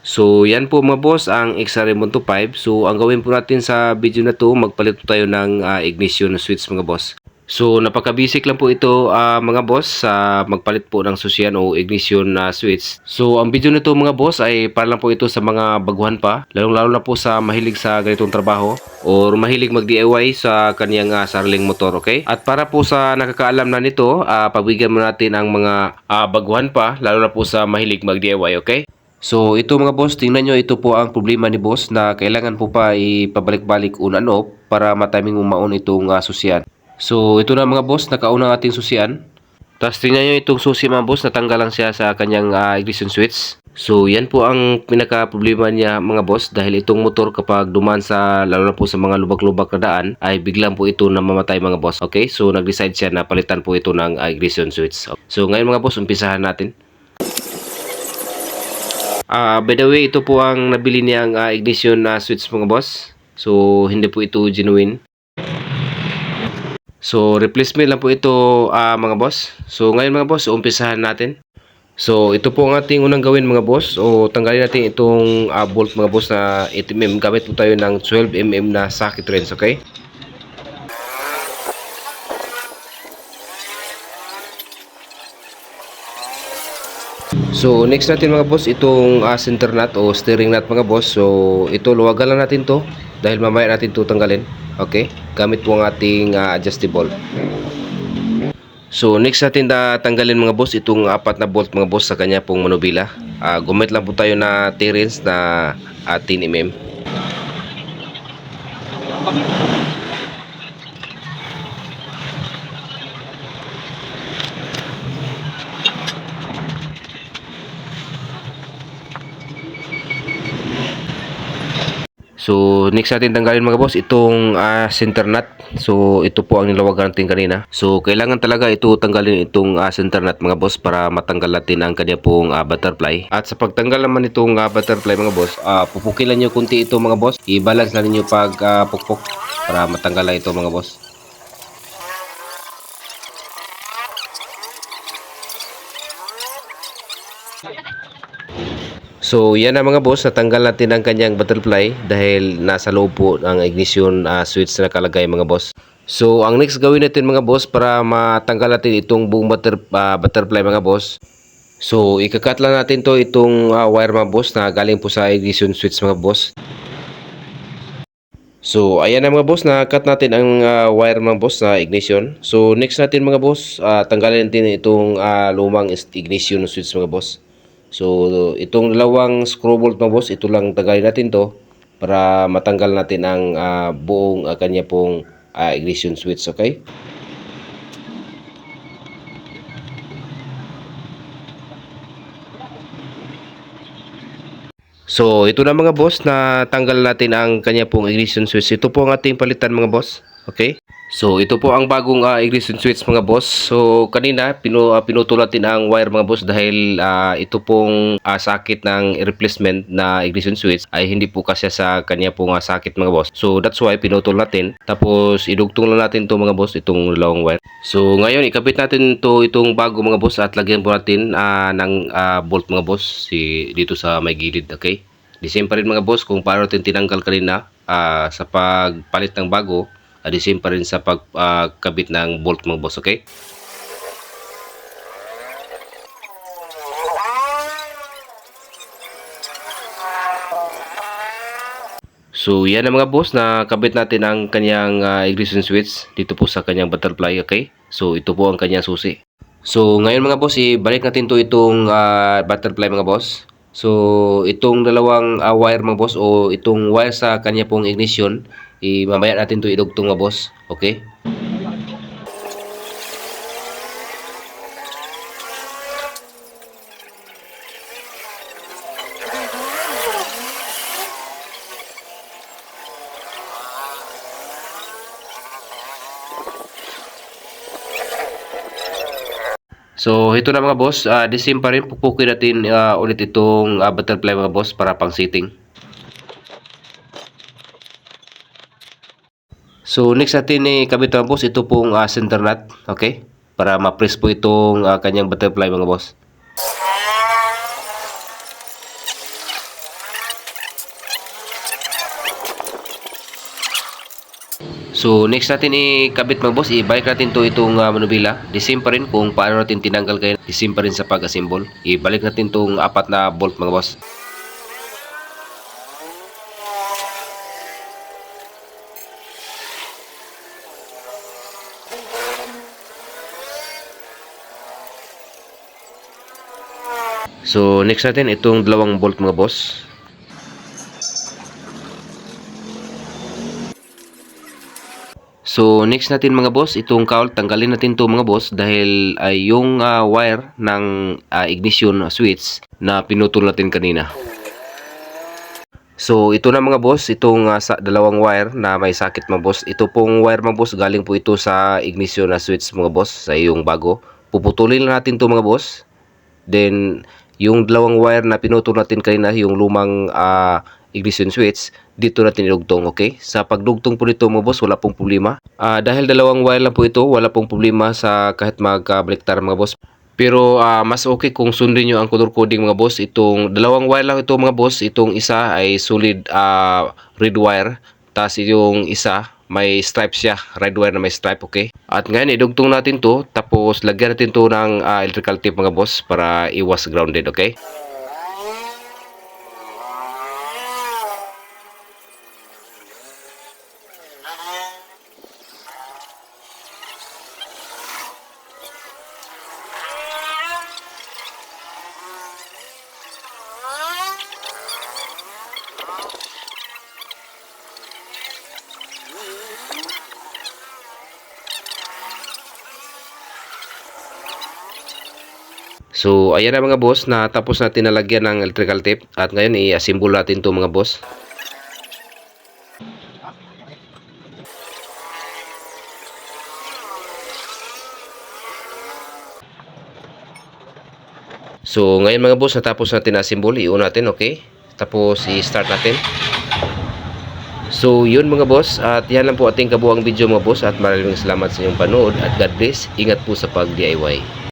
So, yan po mga boss ang XR-Remonto 5. So, ang gawin po natin sa video na to, magpalit po tayo ng ignition switch mga boss. So, napaka-basic lang po ito mga boss sa magpalit po ng susian o ignition switch. So, ang video nito mga boss ay para lang po ito sa mga baguhan pa, lalong-lalo na po sa mahilig sa ganitong trabaho or mahilig mag-DIY sa kaniyang sariling motor, okay? At para po sa nakakaalam na nito, pagbigyan mo natin ang mga baguhan pa, lalo na po sa mahilig mag-DIY, okay? So ito mga boss, tingnan nyo, ito po ang problema ni boss na kailangan po pa ipabalik-balik on and off para mataming umaon itong susian. So ito na mga boss, nakauna ang ating susian. Tapos tingnan nyo itong susi mga boss, natanggal lang siya sa kanyang ignition switch. So yan po ang pinaka problema niya mga boss, dahil itong motor kapag dumaan sa, lalo na po sa mga lubak-lubak na daan, ay biglang po ito na mamatay mga boss. Okay, so nag-decide siya na palitan po ito ng ignition switch. So ngayon mga boss, umpisahan natin. By the way, ito po ang nabili niyang ignition switch mga boss. So hindi po ito genuine. So replacement lang po ito mga boss. So ngayon mga boss, umpisahan natin. So ito po ang ating unang gawin mga boss. O tanggalin natin itong bolt mga boss na 8mm. Gamit po tayo ng 12mm na socket wrench, okay? So next natin mga boss, itong center nut o steering nut mga boss. So ito luwagan lang natin to dahil mamaya natin to tanggalin. Okay? Gamit po ang ating adjustable. So next natin tanggalin mga boss itong 4 na bolt mga boss sa kanya pong manubila. Gumamit lang po tayo na T-wrench na 10mm. So next natin tanggalin mga boss itong center nut. So ito po ang nilawagan natin kanina. So kailangan talaga ito tanggalin itong center nut mga boss para matanggal natin ang kanya pong butterfly. At sa pagtanggal naman itong butterfly mga boss, pupukin lang nyo kunti ito mga boss. I-balance lang niyo pag pukpok para matanggal lang ito mga boss. So yan na mga boss, natanggal natin ang kanyang butterfly dahil nasa loob po ang ignition switch na nakalagay mga boss. So ang next gawin natin mga boss para matanggal natin itong buong butterfly mga boss. So ikakat lang natin to itong wire mga boss na galing po sa ignition switch mga boss. So ayan na mga boss, na-cut natin ang wire mga boss na ignition. So next natin mga boss, tanggalin natin itong lumang ignition switch mga boss. So itong dalawang screw bolt mga boss, ito lang tagalin natin to para matanggal natin ang buong kanya pong ignition switch, okay? So ito na mga boss, na tanggal natin ang kanya pong ignition switch. Ito po ang ating palitan mga boss, okay? So ito po ang bagong ignition switch mga boss. So kanina pinutol natin ang wire mga boss dahil ito pong socket ng replacement na ignition switch ay hindi po kasya sa kanya pong socket mga boss. So that's why pinutol natin. Tapos idugtong lang natin to mga boss, itong dalawang wire. So ngayon ikabit natin itong bago mga boss at lagyan po natin ng bolt mga boss dito sa may gilid, okay? The same pa rin mga boss kung paano natin tinanggal kanina sa pagpalit ng bago. The same pa rin sa pagkabit ng bolt mga boss, okay? So yan na mga boss, na kabit natin ang kanyang ignition switch dito po sa kanyang butterfly, okay? So ito po ang kanyang susi. So ngayon mga boss, ibalik natin itong butterfly mga boss. So itong dalawang wire mga boss o itong wire sa kanya pong ignition, mamaya natin ito idugtong mga boss, okay? So ito na mga boss, the same pa rin, pupukin natin ulit itong butterfly mga boss para pang setting. So next natin kabit mga boss, ito pong center nut, okay? Para ma-press po itong kanyang butterfly mga boss. So next natin ikabit mga boss, ibalik natin to itong manubila. The same pa rin kung paano natin tinanggal kayo. The same pa rin sa pag-assemble. Ibalik natin tong 4 na bolt mga boss. So next natin itong 2 bolt mga boss. So next natin mga boss, itong cowl tanggalin natin to mga boss dahil yung wire ng ignition switch na pinutol natin kanina. So ito na mga boss, itong 2 wire na may sakit mga boss. Ito pong wire mga boss, galing po ito sa ignition switch mga boss, sa yung bago. Puputulin lang natin to mga boss. Then yung 2 wire na pinutol natin kanina, yung lumang ignition switch, dito natin idugtong, okay? Sa pagdugtong po nito mga boss, wala pong problema. Dahil 2 wire lang po ito, wala pong problema sa kahit magkabaliktar mga boss. Pero mas okay kung sundin nyo ang color coding mga boss. Itong 2 wire lang ito mga boss. Itong isa ay solid red wire. Tapos yung isa may stripe siya. Red wire na may stripe, okay? At ngayon idugtong natin to. Tapos lagyan natin to ng electrical tape mga boss para iwas grounded, okay? So, ayan na mga boss, na tapos natin nalagyan ng electrical tape at ngayon i-assemble natin to mga boss. So, ngayon mga boss, natapos natin assemble, i-on natin, okay? Tapos i-start natin. So, yun mga boss, at yan lang po ating kabuang video mga boss at maraming salamat sa inyong panood at God bless. Ingat po sa pag-DIY.